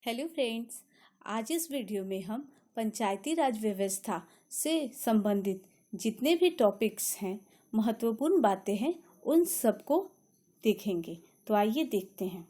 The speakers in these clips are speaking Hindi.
हेलो फ्रेंड्स, आज इस वीडियो में हम पंचायती राज व्यवस्था से संबंधित जितने भी टॉपिक्स हैं, महत्वपूर्ण बातें हैं, उन सबको देखेंगे। तो आइए देखते हैं।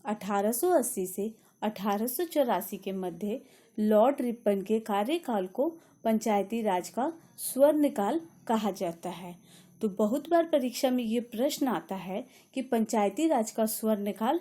1880 से 1884 के मध्य लॉर्ड रिपन के कार्यकाल को पंचायती राज का स्वर्णकाल कहा जाता है। तो बहुत बार परीक्षा में ये प्रश्न आता है कि पंचायती राज का स्वर्णकाल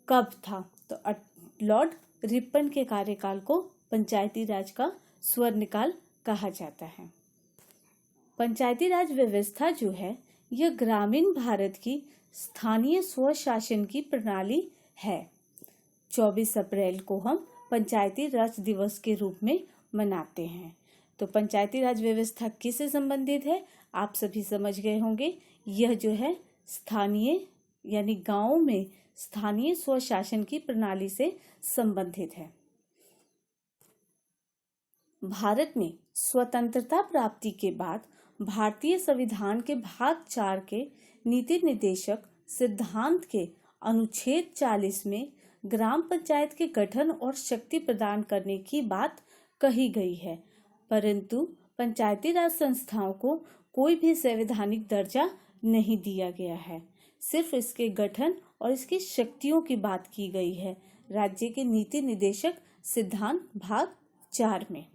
कब था। तो लॉर्ड रिपन के कार्यकाल को पंचायती राज का स्वर्णकाल कहा जाता है। पंचायती राज व्यवस्था जो है, यह ग्रामीण भारत की स्थानीय स्वशासन की प्रणाली है। 24 अप्रैल को हम पंचायती राज दिवस के रूप में मनाते हैं। तो पंचायती राज व्यवस्था किससे संबंधित है, आप सभी समझ गए होंगे। यह जो है स्थानीय यानी गांव में स्थानीय स्वशासन की प्रणाली से संबंधित है। भारत में स्वतंत्रता प्राप्ति के बाद भारतीय संविधान के भाग 4 के नीति निर्देशक सिद्धांत के अनुच्छेद 40 में ग्राम पंचायत के गठन और शक्ति प्रदान करने की बात कही गई है, परंतु पंचायती राज संस्थाओं को कोई भी संवैधानिक दर्जा नहीं दिया गया है। सिर्फ इसके गठन और इसकी शक्तियों की बात की गई है राज्य के नीति निर्देशक सिद्धांत भाग 4 में।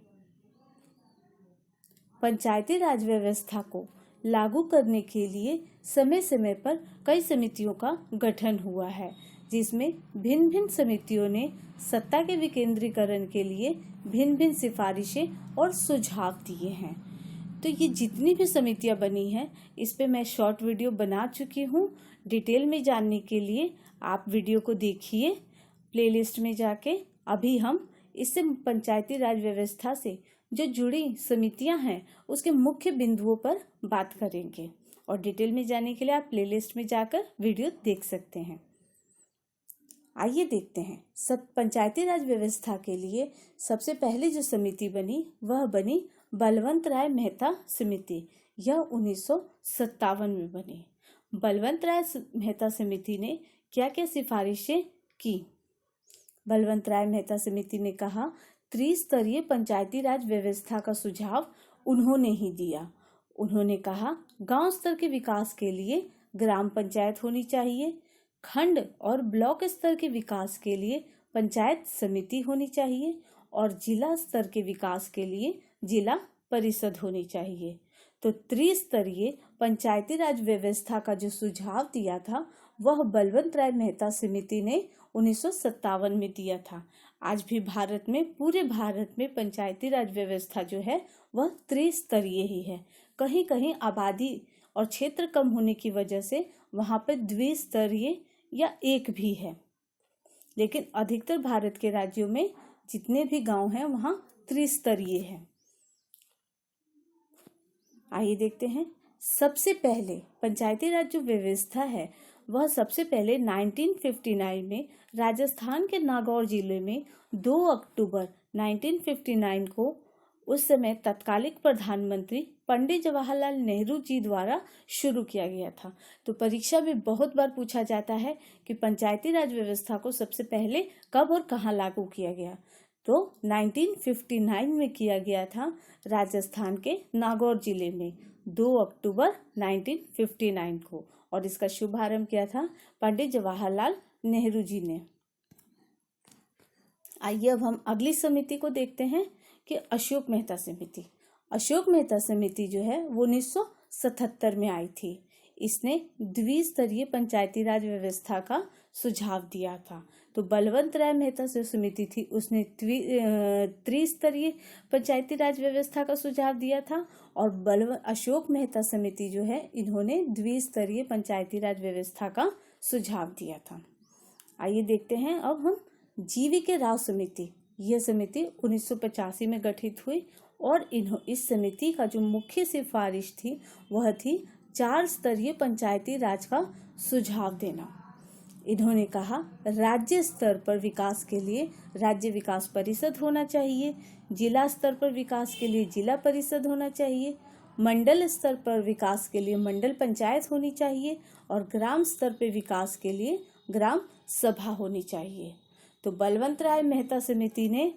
पंचायती राज व्यवस्था को लागू करने के लिए समय समय पर कई समितियों का गठन हुआ है, जिसमें भिन्न भिन्न समितियों ने सत्ता के विकेंद्रीकरण के लिए भिन्न भिन्न सिफारिशें और सुझाव दिए हैं। तो ये जितनी भी समितियां बनी हैं, इस पे मैं शॉर्ट वीडियो बना चुकी हूँ। डिटेल में जानने के लिए आप वीडियो को देखिए प्लेलिस्ट में जाके। अभी हम इससे पंचायती राज व्यवस्था से जो जुड़ी समितियां हैं, उसके मुख्य बिंदुओं पर बात करेंगे, और डिटेल में जाने के लिए आप प्लेलिस्ट में जाकर वीडियो देख सकते हैं। आइए देखते हैं। सब पंचायती राज व्यवस्था के लिए सबसे पहले जो समिति बनी, वह बनी बलवंत राय मेहता समिति। यह 1957 में बनी। बलवंत राय मेहता समिति ने क्या क्या सिफारिशें की? बलवंत राय मेहता समिति ने कहा, त्रिस्तरीय पंचायती राज व्यवस्था का सुझाव उन्होंने ही दिया। उन्होंने कहा, गांव स्तर के विकास के लिए ग्राम पंचायत होनी चाहिए, खंड और ब्लॉक स्तर के विकास के लिए पंचायत समिति होनी चाहिए, और जिला स्तर के विकास के लिए जिला परिषद होनी चाहिए। तो त्रिस्तरीय पंचायती राज व्यवस्था का जो सुझाव दिया था, वह बलवंत राय मेहता समिति ने 1957 में दिया था। आज भी भारत में, पूरे भारत में पंचायती राज व्यवस्था जो है वह त्रिस्तरीय ही है। कहीं कहीं आबादी और क्षेत्र कम होने की वजह से वहां पर द्विस्तरीय या एक भी है, लेकिन अधिकतर भारत के राज्यों में जितने भी गांव हैं वहां त्रिस्तरीय है। आइए देखते हैं। सबसे पहले पंचायती राज जो व्यवस्था है, वह सबसे पहले 1959 में राजस्थान के नागौर जिले में 2 अक्टूबर 1959 को उस समय तत्कालिक प्रधानमंत्री पंडित जवाहरलाल नेहरू जी द्वारा शुरू किया गया था। तो परीक्षा में बहुत बार पूछा जाता है कि पंचायती राज व्यवस्था को सबसे पहले कब और कहाँ लागू किया गया। तो 1959 में किया गया था, राजस्थान के नागौर जिले में 2 अक्टूबर 1959 को, और इसका शुभारंभ किया था पंडित जवाहरलाल नेहरू जी ने। आइए अब हम अगली समिति को देखते हैं कि अशोक मेहता समिति। अशोक मेहता समिति जो है वो 1977 में आई थी। इसने द्विस्तरीय पंचायती राज व्यवस्था का सुझाव दिया था। तो बलवंत राय मेहता जो समिति थी, उसने त्रिस्तरीय पंचायती राज व्यवस्था का सुझाव दिया था, और अशोक मेहता समिति जो है, इन्होंने द्विस्तरीय पंचायती राज व्यवस्था का सुझाव दिया था। आइए देखते हैं अब हम जीवी के राव समिति। यह समिति 1985 में गठित हुई, और इस समिति का जो मुख्य सिफारिश थी, वह थी 4 स्तरीय पंचायती राज का सुझाव देना। इन्होंने कहा, राज्य स्तर पर विकास के लिए राज्य विकास परिषद होना चाहिए, जिला स्तर पर विकास के लिए जिला परिषद होना चाहिए, मंडल स्तर पर विकास के लिए मंडल पंचायत होनी चाहिए, और ग्राम स्तर पर विकास के लिए ग्राम सभा होनी चाहिए। तो बलवंत राय मेहता समिति ने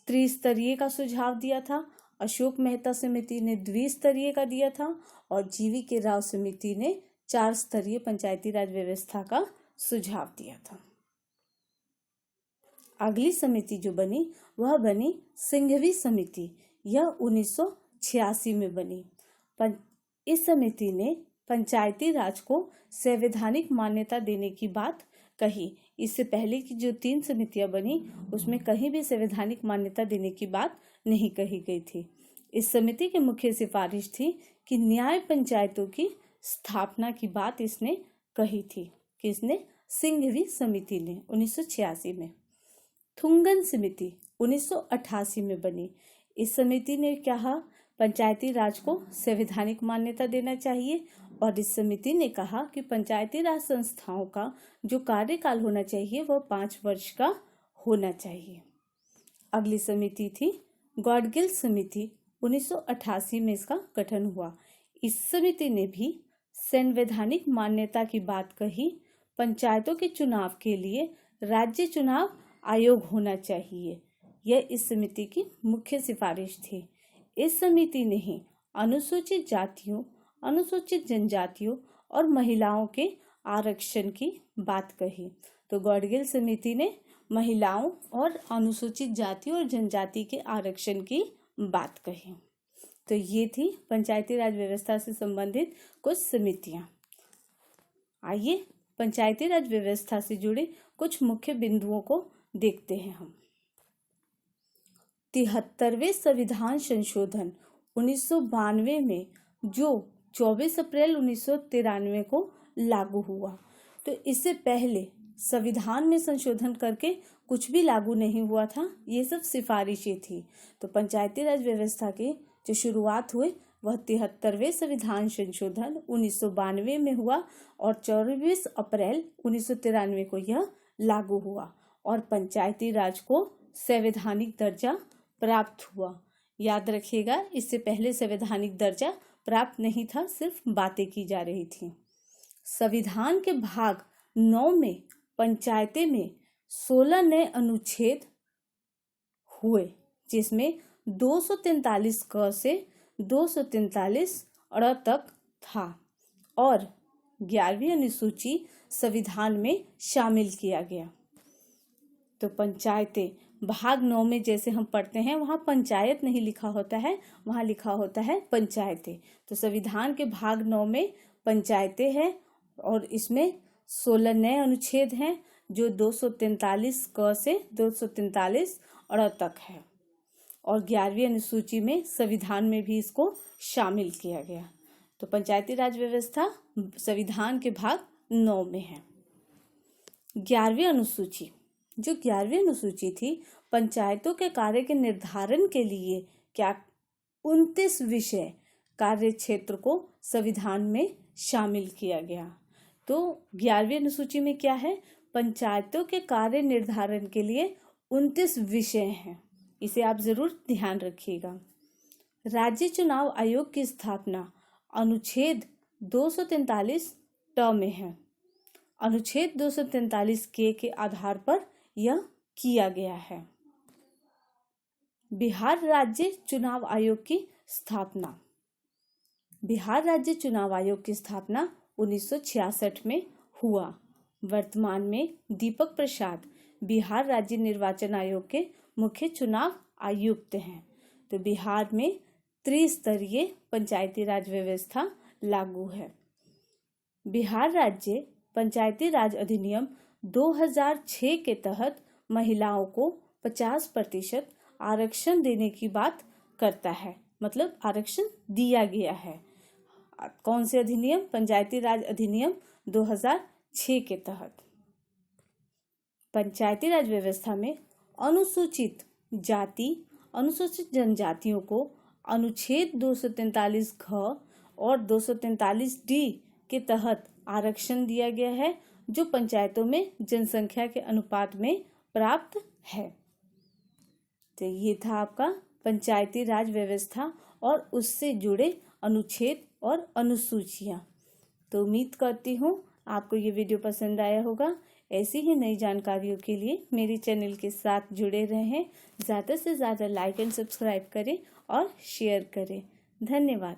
त्रिस्तरीय का सुझाव दिया था, अशोक मेहता समिति ने द्विस्तरीय का दिया था और जीवी के राव समिति ने 4 स्तरीय पंचायती राज व्यवस्था का सुझाव दिया था। अगली समिति जो बनी वह बनी सिंघवी समिति। यह 1986 में बनी। इस समिति ने पंचायती राज को संवैधानिक मान्यता देने की बात कही। इससे पहले की जो 3 समितियां बनी उसमें कहीं भी संवैधानिक मान्यता देने की बात नहीं कही गई थी। इस समिति की मुख्य सिफारिश थी कि न्याय पंचायतों की स्थापना की बात इसने कही थी। किसने? सिंघवी समिति ने 1986 में। थुंगन समिति 1988 में बनी। इस समिति ने कहा पंचायती राज को संवैधानिक मान्यता देना चाहिए और इस समिति ने कहा कि पंचायती राज संस्थाओं का जो कार्यकाल होना चाहिए वह 5 वर्ष का होना चाहिए। अगली समिति थी गॉडगिल समिति। 1988 में इसका गठन हुआ। इस समिति ने भी संवैधानिक मान्यता की बात कही। पंचायतों के चुनाव के लिए राज्य चुनाव आयोग होना चाहिए। यह इस समिति की मुख्य सिफारिश थी। इस समिति ने ही अनुसूचित जातियों, अनुसूचित जनजातियों और महिलाओं के आरक्षण की बात कही। तो गॉडगिल समिति ने महिलाओं और अनुसूचित जाति और जनजाति के आरक्षण की बात कही। तो ये थी पंचायती राज व्यवस्था से संबंधित कुछ समितियां। आइए पंचायती राज व्यवस्था से जुड़े कुछ मुख्य बिंदुओं को देखते हैं हम। 73वें संविधान संशोधन 1992 में जो 24 अप्रैल 1993 को लागू हुआ। तो इससे पहले संविधान में संशोधन करके कुछ भी लागू नहीं हुआ था। ये सब सिफारिशें थी। तो पंचायती राज व्यवस्था की जो शुरुआत हुई वह 73वें संविधान संशोधन 1992 में हुआ और 24 अप्रैल 1993 को यह लागू हुआ और पंचायती राज को संवैधानिक दर्जा प्राप्त हुआ। याद रखिएगा, इससे पहले संवैधानिक दर्जा प्राप्त नहीं था, सिर्फ बातें की जा रही थी। संविधान के भाग 9 में पंचायतें में 16 नए अनुच्छेद हुए, जिसमें 243 क से 243 अ तक था और 11वीं अनुसूची संविधान में शामिल किया गया। तो पंचायतें भाग 9 में जैसे हम पढ़ते हैं वहाँ पंचायत नहीं लिखा होता है, वहाँ लिखा होता है पंचायतें। तो संविधान के भाग 9 में पंचायतें हैं और इसमें 16 नए अनुच्छेद हैं जो 243 क से 243 अ तक है और 11वीं अनुसूची में संविधान में भी इसको शामिल किया गया। तो पंचायती राज व्यवस्था संविधान के भाग 9 में है। 11वीं अनुसूची, जो 11वीं अनुसूची थी, पंचायतों के कार्य के निर्धारण के लिए क्या 29 विषय कार्य क्षेत्र को संविधान में शामिल किया गया। तो 11वीं अनुसूची में क्या है? पंचायतों के कार्य निर्धारण के लिए 29 विषय हैं। इसे आप जरूर ध्यान रखिएगा। राज्य चुनाव आयोग की स्थापना अनुच्छेद 243 ट में है। अनुच्छेद 243 के आधार पर यह किया गया है। बिहार राज्य चुनाव आयोग की स्थापना। बिहार राज्य चुनाव आयोग की स्थापना 1966 में हुआ। वर्तमान में दीपक प्रसाद बिहार राज्य निर्वाचन आयोग के मुख्य चुनाव आयुक्त हैं। तो बिहार में त्रिस्तरीय पंचायती राज व्यवस्था लागू है। बिहार राज्य पंचायती राज अधिनियम 2006 के तहत महिलाओं को 50% आरक्षण देने की बात करता है, मतलब आरक्षण दिया गया है। कौन से अधिनियम? पंचायती राज अधिनियम 2006 के तहत। पंचायती राज व्यवस्था में अनुसूचित जाति, अनुसूचित जनजातियों को अनुच्छेद 243 घ और 243 डी के तहत आरक्षण दिया गया है, जो पंचायतों में जनसंख्या के अनुपात में प्राप्त है। तो ये था आपका पंचायती राज व्यवस्था और उससे जुड़े अनुच्छेद और अनुसूचियां। तो उम्मीद करती हूँ आपको ये वीडियो पसंद आया होगा। ऐसी ही नई जानकारियों के लिए मेरे चैनल के साथ जुड़े रहें। ज़्यादा से ज़्यादा लाइक एंड सब्सक्राइब करें और शेयर करें। धन्यवाद।